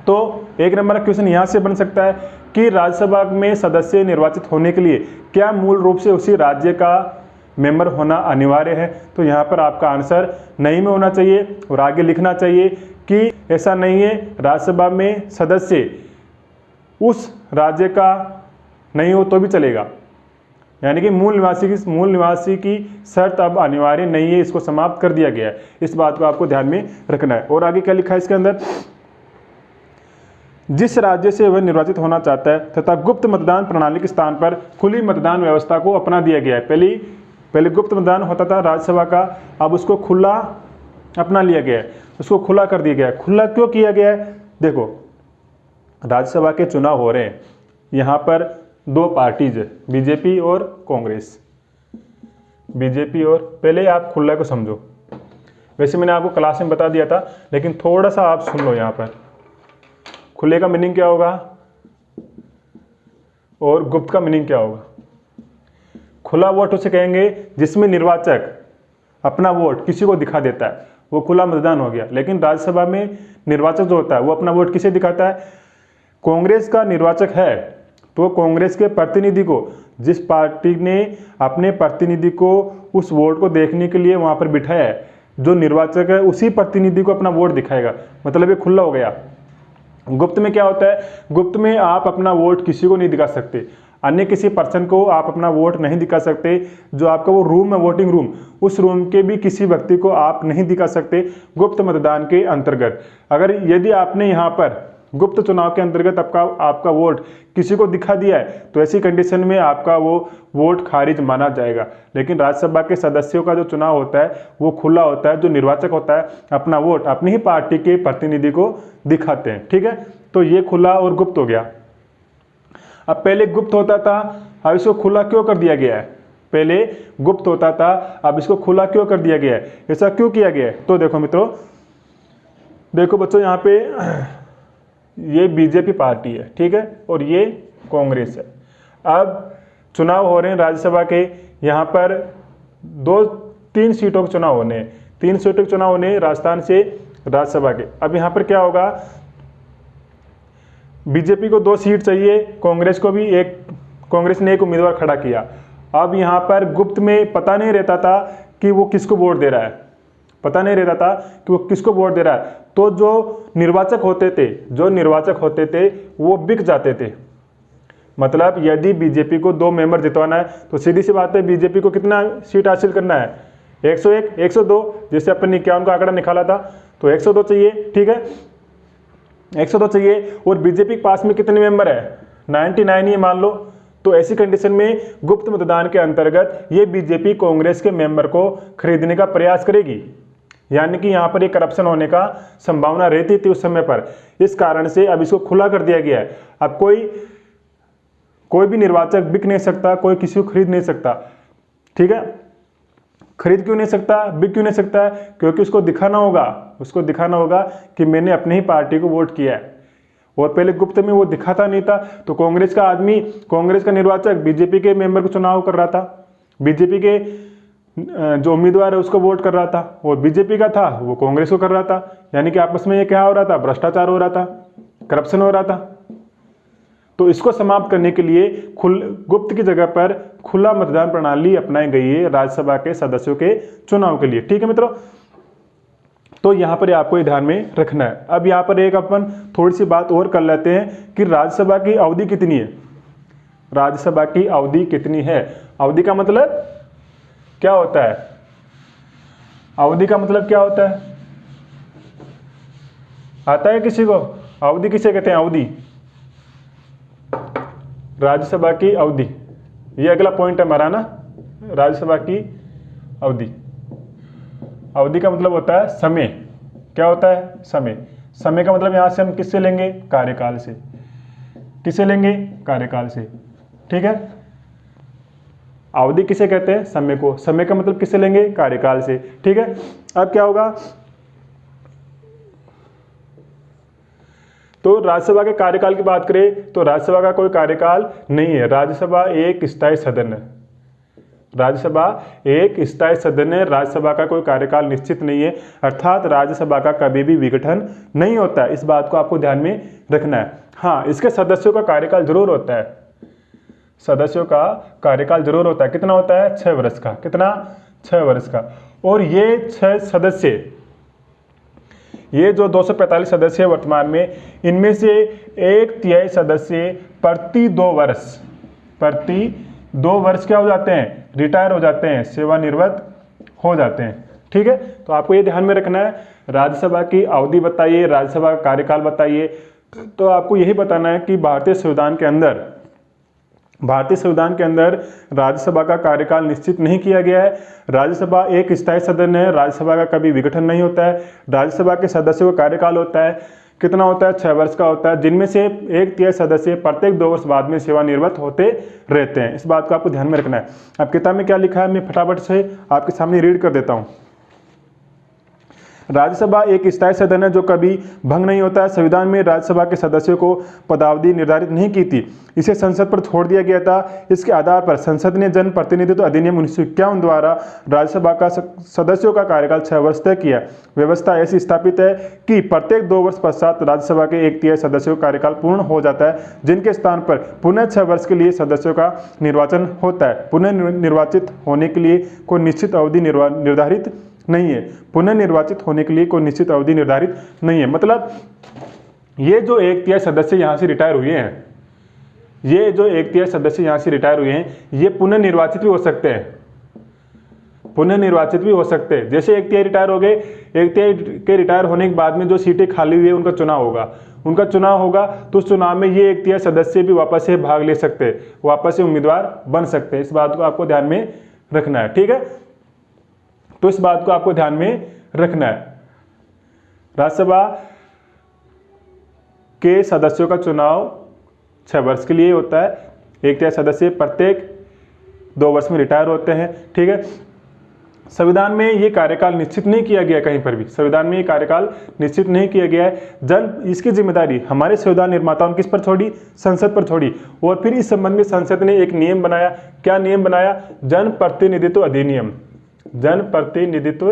तो एक नंबर का क्वेश्चन यहाँ से बन सकता है कि राज्यसभा में सदस्य निर्वाचित होने के लिए क्या मूल रूप से उसी राज्य का मेंबर होना अनिवार्य है? तो यहाँ पर आपका आंसर नहीं में होना चाहिए और आगे लिखना चाहिए कि ऐसा नहीं है, राज्यसभा में सदस्य उस राज्य का नहीं हो तो भी चलेगा। यानी कि मूल निवासी की शर्त अब अनिवार्य नहीं है, इसको समाप्त कर दिया गया है। इस बात को आपको ध्यान में रखना है। और आगे क्या लिखा है इसके अंदर, जिस राज्य से वह निर्वाचित होना चाहता है तथा गुप्त मतदान प्रणाली के स्थान पर खुली मतदान व्यवस्था को अपना दिया गया है। पहले गुप्त मतदान होता था राज्यसभा का, अब उसको खुला अपना लिया गया है, उसको खुला कर दिया गया है। खुला क्यों किया गया है? देखो, राज्यसभा के चुनाव हो रहे हैं, यहाँ पर दो पार्टीज है, बीजेपी और कांग्रेस। बीजेपी और, पहले आप खुला को समझो। वैसे मैंने आपको क्लास में बता दिया था, लेकिन थोड़ा सा आप सुन लो। यहाँ पर खुले का मीनिंग क्या होगा और गुप्त का मीनिंग क्या होगा? खुला वोट उसे कहेंगे जिसमें निर्वाचक अपना वोट किसी को दिखा देता है, वो खुला मतदान हो गया। लेकिन राज्यसभा में निर्वाचक जो होता है वो अपना वोट किसे दिखाता है? कांग्रेस का निर्वाचक है तो कांग्रेस के प्रतिनिधि को, जिस पार्टी ने अपने प्रतिनिधि को उस वोट को देखने के लिए वहां पर बिठाया है, जो निर्वाचक है उसी प्रतिनिधि को अपना वोट दिखाएगा। मतलब ये खुला हो गया। गुप्त में क्या होता है? गुप्त में आप अपना वोट किसी को नहीं दिखा सकते, अन्य किसी पर्सन को आप अपना वोट नहीं दिखा सकते। जो आपका वो रूम है, वोटिंग रूम, उस रूम के भी किसी व्यक्ति को आप नहीं दिखा सकते गुप्त मतदान के अंतर्गत। अगर यदि आपने यहाँ पर गुप्त चुनाव के अंतर्गत आपका वोट किसी को दिखा दिया है तो ऐसी कंडीशन में आपका वो वोट खारिज माना जाएगा। लेकिन राज्यसभा के सदस्यों का जो चुनाव होता है वो खुला होता है। जो निर्वाचक होता है अपना वोट अपनी ही पार्टी के प्रतिनिधि को दिखाते हैं। ठीक है, तो ये खुला और गुप्त हो गया। अब पहले गुप्त होता था, अब इसको खुला क्यों कर दिया गया है? पहले गुप्त होता था, अब इसको खुला क्यों कर दिया गया है? ऐसा क्यों किया गया है? तो देखो मित्रों, देखो बच्चों, यहाँ पे ये बीजेपी पार्टी है, ठीक है, और ये कांग्रेस है। अब चुनाव हो रहे हैं राज्यसभा के, यहाँ पर 2-3 सीटों के चुनाव होने हैं। 3 सीटों के चुनाव होने राजस्थान से राज्यसभा के। अब यहाँ पर क्या होगा, बीजेपी को 2 सीट चाहिए, कांग्रेस को भी कांग्रेस ने एक उम्मीदवार खड़ा किया। अब यहाँ पर गुप्त में पता नहीं रहता था कि वो किसको वोट दे रहा है, पता नहीं रहता था कि वो किसको वोट दे रहा है। तो जो निर्वाचक होते थे वो बिक जाते थे। मतलब यदि बीजेपी को 2 मेंबर जितवाना है तो सीधी सी बात है, बीजेपी को कितना सीट हासिल करना है? 101, 102। जैसे अपन ने 51 का आंकड़ा निकाला था तो 102 चाहिए, ठीक है, 102 चाहिए। और बीजेपी के पास में कितने मेंबर है? 99 ही मान लो। तो ऐसी कंडीशन में गुप्त मतदान के अंतर्गत ये बीजेपी कांग्रेस के मेंबर को खरीदने का प्रयास करेगी। यानी कि यहाँ पर एक करप्शन होने का संभावना रहती थी उस समय पर। इस कारण से अब इसको खुला कर दिया गया है। अब कोई भी निर्वाचक बिक नहीं सकता, कोई किसी को खरीद नहीं सकता। ठीक है, खरीद क्यों नहीं सकता, बिक क्यों नहीं सकता? क्योंकि उसको दिखाना होगा कि मैंने अपनी ही पार्टी को वोट किया है। और पहले गुप्त में वो दिखाता नहीं था, तो कांग्रेस का निर्वाचक बीजेपी के मेंबर को चुनाव कर रहा था, बीजेपी के जो उम्मीदवार है उसको वोट कर रहा था, और बीजेपी का था वो कांग्रेस को कर रहा था। यानी कि आपस में ये क्या हो रहा था? भ्रष्टाचार हो रहा था, करप्शन हो रहा था। तो इसको समाप्त करने के लिए गुप्त की जगह पर खुला मतदान प्रणाली अपनाई गई है राज्यसभा के सदस्यों के चुनाव के लिए। ठीक है मित्रों, तो यहाँ पर आपको ये ध्यान में रखना है। अब यहाँ पर एक अपन थोड़ी सी बात और कर लेते हैं कि राज्यसभा की अवधि कितनी है। राज्यसभा की अवधि कितनी है? अवधि का मतलब क्या होता है? अवधि का मतलब क्या होता है? आता है किसी को? अवधि किसे कहते हैं? अवधि, राज्यसभा की अवधि, ये अगला पॉइंट है हमारा ना, राज्यसभा की अवधि। अवधि का मतलब होता है समय। क्या होता है? समय। समय का मतलब यहां से हम किससे लेंगे? कार्यकाल से। किससे लेंगे? कार्यकाल से। ठीक है, अवधि किसे कहते हैं? समय को। समय का मतलब किससे लेंगे? कार्यकाल से। ठीक है, अब क्या होगा? तो राज्यसभा के कार्यकाल की बात करें तो राज्यसभा का कोई कार्यकाल नहीं है। राज्यसभा एक स्थायी सदन है। राज्यसभा एक स्थायी सदन है। राज्यसभा का कोई कार्यकाल निश्चित नहीं है, अर्थात राज्यसभा का कभी भी विघटन नहीं होता है। इस बात को आपको ध्यान में रखना है। हाँ, इसके सदस्यों का कार्यकाल जरूर होता है। सदस्यों का कार्यकाल जरूर होता है। कितना होता है? 6 वर्ष का। कितना? 6 वर्ष का। और ये 6 सदस्य, ये जो 245 सदस्य है वर्तमान में, इनमें से 1/3 सदस्य प्रति 2 वर्ष क्या हो जाते हैं? रिटायर हो जाते हैं, सेवानिवृत्त हो जाते हैं। ठीक है, तो आपको ये ध्यान में रखना है। राज्यसभा की अवधि बताइए, राज्यसभा का कार्यकाल बताइए, तो आपको यही बताना है कि भारतीय संविधान के अंदर राज्यसभा का कार्यकाल निश्चित नहीं किया गया है। राज्यसभा एक स्थायी सदन है। राज्यसभा का कभी विघटन नहीं होता है। राज्यसभा के सदस्यों का कार्यकाल होता है, कितना होता है? 6 वर्ष का होता है, जिनमें से 1/3 सदस्य प्रत्येक 2 वर्ष बाद में सेवानिवृत्त होते रहते हैं। इस बात को आपको ध्यान में रखना है। अब किताब में क्या लिखा है मैं फटाफट से आपके सामने रीड कर देता हूँ। राज्यसभा एक स्थायी सदन है जो कभी भंग नहीं होता है। संविधान में राज्यसभा के सदस्यों को पदावधि निर्धारित नहीं की थी, इसे संसद पर छोड़ दिया गया था। इसके आधार पर संसद ने जन प्रतिनिधित्व अधिनियम 1951 द्वारा राज्यसभा का सदस्यों का कार्यकाल 6 वर्ष तय किया। व्यवस्था ऐसी स्थापित है कि प्रत्येक 2 वर्ष पश्चात राज्यसभा के 1/3 सदस्यों का कार्यकाल पूर्ण हो जाता है, जिनके स्थान पर पुनः 6 वर्ष के लिए सदस्यों का निर्वाचन होता है। पुनः निर्वाचित होने के लिए कोई निश्चित अवधि निर्धारित नहीं है। पुनः निर्वाचित होने के लिए कोई निश्चित अवधि निर्धारित नहीं है। मतलब ये जो 1/3 सदस्य यहाँ से रिटायर हुए हैं, ये जो 1/3 सदस्य यहाँ से रिटायर हुए हैं, ये पुनः निर्वाचित भी हो सकते हैं। पुनः निर्वाचित भी हो सकते हैं। जैसे 1/3 रिटायर हो गए, 1/3 के रिटायर होने के बाद में जो सीटें खाली हुई है उनका चुनाव होगा, तो उस चुनाव में ये 1/3 सदस्य भी वापस से भाग ले सकते हैं, वापस से उम्मीदवार बन सकते हैं। इस बात को आपको ध्यान में रखना है। ठीक है, तो इस बात को आपको ध्यान में रखना है। राज्यसभा के सदस्यों का चुनाव 6 वर्ष के लिए होता है। 1/3 सदस्य प्रत्येक 2 वर्ष में रिटायर होते हैं। ठीक है, संविधान में ये कार्यकाल निश्चित नहीं किया गया, कहीं पर भी संविधान में ये कार्यकाल निश्चित नहीं किया गया है। इसकी जिम्मेदारी हमारे संविधान निर्माताओं ने किस पर छोड़ी? संसद पर छोड़ी। और फिर इस संबंध में संसद ने एक नियम बनाया। क्या नियम बनाया? जन प्रतिनिधित्व अधिनियम। जन प्रतिनिधित्व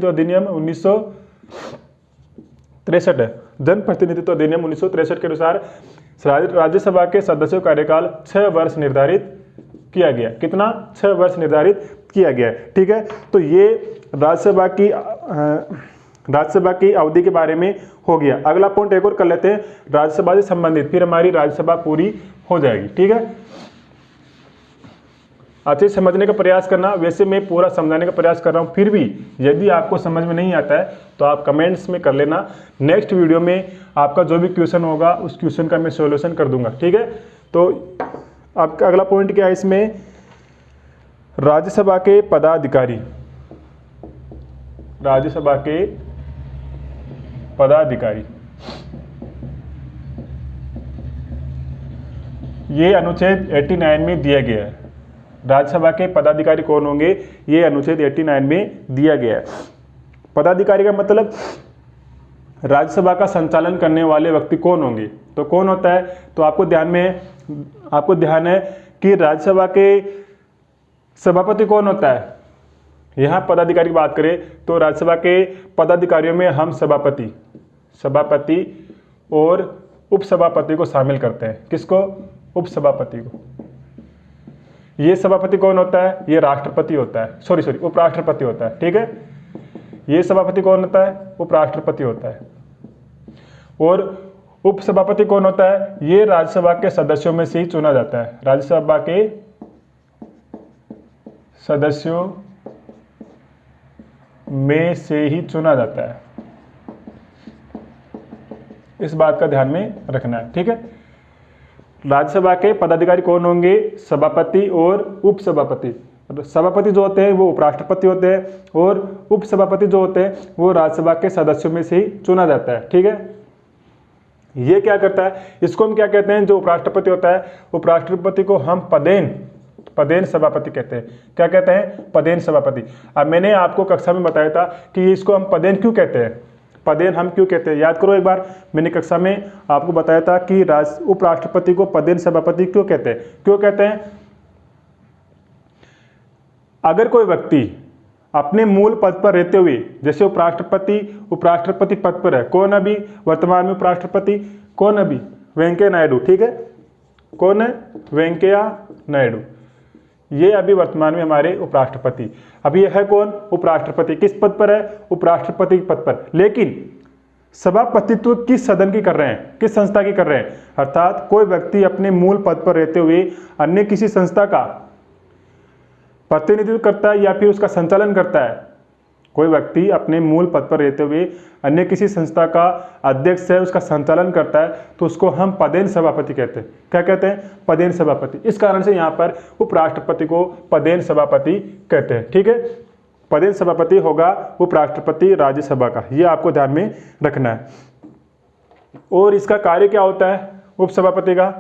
अधिनियम 1963 है। जन प्रतिनिधित्व अधिनियम 1963 के अनुसार राज्यसभा के सदस्यों का कार्यकाल 6 वर्ष निर्धारित किया गया। कितना? 6 वर्ष निर्धारित किया गया। ठीक है, तो ये राज्यसभा की अवधि के बारे में हो गया। अगला पॉइंट एक और कर लेते हैं राज्यसभा से संबंधित, फिर हमारी राज्यसभा पूरी हो जाएगी। ठीक है, अच्छे समझने का प्रयास करना। वैसे मैं पूरा समझाने का प्रयास कर रहा हूँ, फिर भी यदि आपको समझ में नहीं आता है तो आप कमेंट्स में कर लेना। नेक्स्ट वीडियो में आपका जो भी क्वेश्चन होगा उस क्वेश्चन का मैं सॉल्यूशन कर दूंगा। ठीक है, तो आपका अगला पॉइंट क्या है इसमें? राज्यसभा के पदाधिकारी। राज्यसभा के पदाधिकारी, ये अनुच्छेद 89 में दिया गया है। राज्यसभा के पदाधिकारी कौन होंगे? ये अनुच्छेद 89 में दिया गया है। पदाधिकारी का मतलब राज्यसभा का संचालन करने वाले व्यक्ति कौन होंगे? तो कौन होता है? तो आपको ध्यान है कि राज्यसभा के सभापति कौन होता है? यहाँ पदाधिकारी की बात करें तो राज्यसभा के पदाधिकारियों में हम सभापति और उपसभापति को शामिल करते हैं। किसको? उपसभापति को। ये सभापति कौन होता है? ये राष्ट्रपति होता है, सॉरी उपराष्ट्रपति होता है। ठीक है, ये सभापति कौन होता है? उपराष्ट्रपति होता है। और उपसभापति कौन होता है? ये राज्यसभा के सदस्यों में से ही चुना जाता है। राज्यसभा के सदस्यों में से ही चुना जाता है। इस बात का ध्यान में रखना है। ठीक है, राज्यसभा के पदाधिकारी कौन होंगे? सभापति और उपसभापति। सभापति जो होते हैं वो उपराष्ट्रपति होते हैं और उपसभापति जो होते हैं वो राज्यसभा के सदस्यों में से ही चुना जाता है। ठीक है, ये क्या करता है, इसको हम क्या कहते हैं, जो उपराष्ट्रपति होता है, उपराष्ट्रपति को हम पदेन सभापति कहते हैं। क्या कहते हैं, पदेन सभापति। अब मैंने आपको कक्षा में बताया था कि इसको हम पदेन क्यों कहते हैं, पदेन हम क्यों कहते हैं, याद करो एक बार। मैंने कक्षा में आपको बताया था कि उपराष्ट्रपति को पदेन सभापति क्यों कहते हैं। क्यों कहते हैं, अगर कोई व्यक्ति अपने मूल पद पर रहते हुए, जैसे उपराष्ट्रपति पद पर है, कौन अभी वर्तमान में उपराष्ट्रपति, कौन अभी, वेंकैया नायडू, ठीक है, कौन है, वेंकैया नायडू, ये अभी वर्तमान में हमारे उपराष्ट्रपति। अभी यह है कौन, उपराष्ट्रपति, किस पद पर है, उपराष्ट्रपति पद पर। लेकिन सभापतित्व किस सदन की कर रहे हैं, किस संस्था की कर रहे हैं, अर्थात कोई व्यक्ति अपने मूल पद पर रहते हुए अन्य किसी संस्था का प्रतिनिधित्व करता है या फिर उसका संचालन करता है। कोई व्यक्ति अपने मूल पद पर रहते हुए अन्य किसी संस्था का अध्यक्ष है, उसका संचालन करता है, तो उसको हम पदेन सभापति कहते हैं। क्या कहते हैं, पदेन सभापति। इस कारण से यहाँ पर उपराष्ट्रपति को पदेन सभापति कहते हैं, ठीक है। पदेन सभापति होगा उपराष्ट्रपति राज्यसभा का, ये आपको ध्यान में रखना है। और इसका कार्य क्या होता है, उपसभापति का,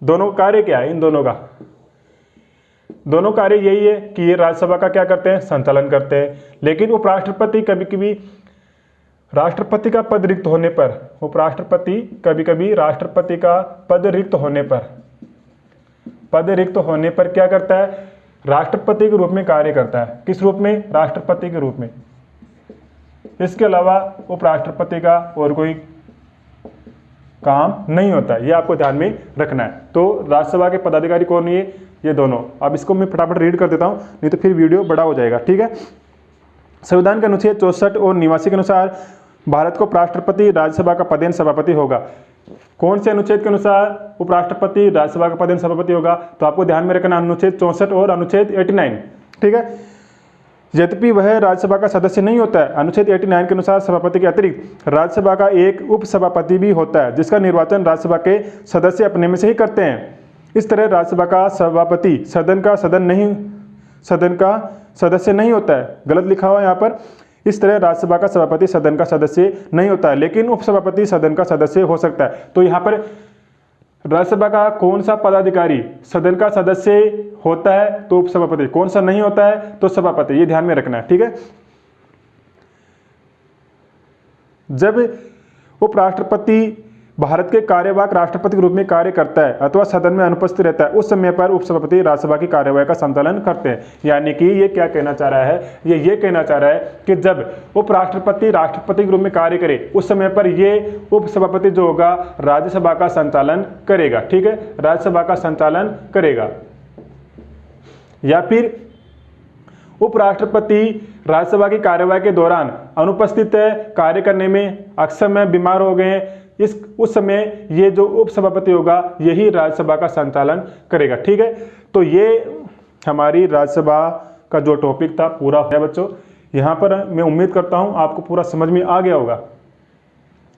दोनों कार्य क्या है, इन दोनों का, दोनों कार्य यही है कि ये राज्यसभा का क्या करते हैं, संचालन करते हैं। लेकिन उपराष्ट्रपति कभी कभी राष्ट्रपति का पद रिक्त होने पर, उपराष्ट्रपति कभी कभी राष्ट्रपति का पद रिक्त होने पर क्या करता है, राष्ट्रपति के रूप में कार्य करता है। किस रूप में, राष्ट्रपति के रूप में। इसके अलावा उपराष्ट्रपति का और कोई काम नहीं होता है, ये आपको ध्यान में रखना है। तो राज्यसभा के पदाधिकारी कौन है, ये दोनों। अब इसको मैं फटाफट रीड कर देता हूं, नहीं तो फिर वीडियो बड़ा हो जाएगा, ठीक है। संविधान के अनुच्छेद 64 और 89 के अनुसार भारत को राष्ट्रपति राज्यसभा का पदेन सभापति होगा। कौन से अनुच्छेद के अनुसार उपराष्ट्रपति राज्यसभा का पदेन सभापति होगा, तो आपको ध्यान में रखना अनुच्छेद 64 और अनुच्छेद 89, ठीक है। यद्यपि वह राज्यसभा का सदस्य नहीं होता है, अनुच्छेद 89 के अनुसार सभापति के अतिरिक्त राज्यसभा का एक उपसभापति भी होता है, जिसका निर्वाचन राज्यसभा के सदस्य अपने में से ही करते हैं। इस तरह राज्यसभा का सभापति सदन का सदस्य नहीं होता है, गलत लिखा हुआ है यहाँ पर। इस तरह राज्यसभा का सभापति सदन का सदस्य नहीं होता है, लेकिन उपसभापति सदन का सदस्य हो सकता है। तो यहाँ पर राज्यसभा का कौन सा पदाधिकारी सदन का सदस्य होता है, तो उपसभापति, कौन सा नहीं होता है, तो सभापति, ये ध्यान में रखना है, ठीक है। जब उपराष्ट्रपति भारत के कार्यवाहक राष्ट्रपति के रूप में कार्य करता है अथवा सदन में अनुपस्थित रहता है, उस समय पर उपसभापति राज्यसभा की कार्यवाही का संचालन करते हैं। यानी कि ये क्या कहना चाह रहा है, ये कहना चाह रहा है कि जब उपराष्ट्रपति राष्ट्रपति के रूप में कार्य करे, उस समय पर ये उपसभापति जो होगा राज्यसभा का संचालन करेगा, ठीक है, राज्यसभा का संचालन करेगा। या फिर उपराष्ट्रपति राज्यसभा की कार्यवाही के दौरान अनुपस्थित है, कार्य करने में अक्षम है, बीमार हो गए, उस समय ये जो उपसभापति होगा यही राज्यसभा का संचालन करेगा, ठीक है। तो ये हमारी राज्यसभा का जो टॉपिक था पूरा है बच्चों। यहाँ पर मैं उम्मीद करता हूँ आपको पूरा समझ में आ गया होगा।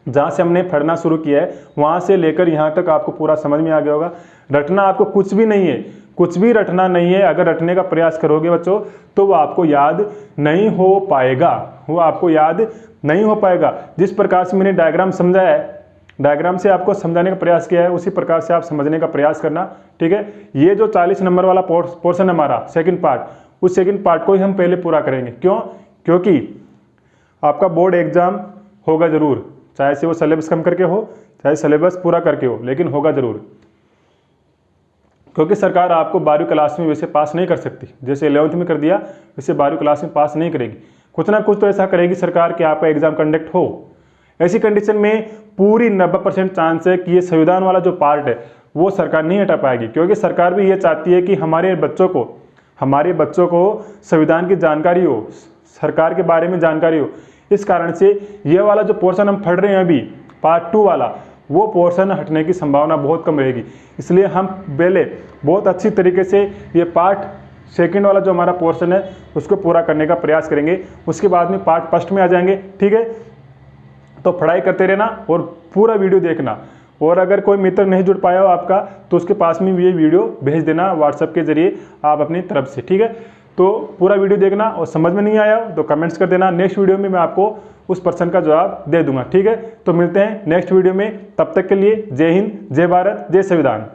जहाँ से हमने पढ़ना शुरू किया है वहाँ से लेकर यहाँ तक आपको पूरा समझ में आ गया होगा। रटना आपको कुछ भी नहीं है, कुछ भी रटना नहीं है। अगर रटने का प्रयास करोगे बच्चों तो वो आपको याद नहीं हो पाएगा, जिस प्रकार से मैंने डायग्राम समझाया है, डायग्राम से आपको समझाने का प्रयास किया है, उसी प्रकार से आप समझने का प्रयास करना, ठीक है। ये जो 40 नंबर वाला पोर्शन हमारा सेकंड पार्ट, उस सेकंड पार्ट को ही हम पहले पूरा करेंगे। क्यों? क्योंकि आपका बोर्ड एग्जाम होगा जरूर, चाहे से वो सिलेबस कम करके हो चाहे सिलेबस पूरा करके हो, लेकिन होगा जरूर। क्योंकि सरकार आपको 12वीं क्लास में वैसे पास नहीं कर सकती, जैसे 11th में कर दिया वैसे 12वीं क्लास में पास नहीं करेगी। कुछ ना कुछ तो ऐसा करेगी सरकार कि आपका एग्जाम कंडक्ट हो। ऐसी कंडीशन में पूरी 90% चांस है कि ये संविधान वाला जो पार्ट है वो सरकार नहीं हटा पाएगी, क्योंकि सरकार भी ये चाहती है कि हमारे बच्चों को संविधान की जानकारी हो, सरकार के बारे में जानकारी हो। इस कारण से ये वाला जो पोर्शन हम पढ़ रहे हैं अभी पार्ट 2 वाला, वो पोर्शन हटने की संभावना बहुत कम रहेगी। इसलिए हम पहले बहुत अच्छी तरीके से ये पार्ट सेकंड वाला जो हमारा पोर्शन है उसको पूरा करने का प्रयास करेंगे। उसके बाद में पार्ट फर्स्ट में आ जाएंगे, ठीक है। तो पढ़ाई करते रहना और पूरा वीडियो देखना। और अगर कोई मित्र नहीं जुड़ पाया हो आपका तो उसके पास में ये वीडियो भेज देना व्हाट्सएप के जरिए आप अपनी तरफ से, ठीक है। तो पूरा वीडियो देखना और समझ में नहीं आया तो कमेंट्स कर देना। नेक्स्ट वीडियो में मैं आपको उस पर्सन का जवाब दे दूंगा। ठीक है, तो मिलते हैं नेक्स्ट वीडियो में, तब तक के लिए जय हिंद, जय भारत, जय संविधान।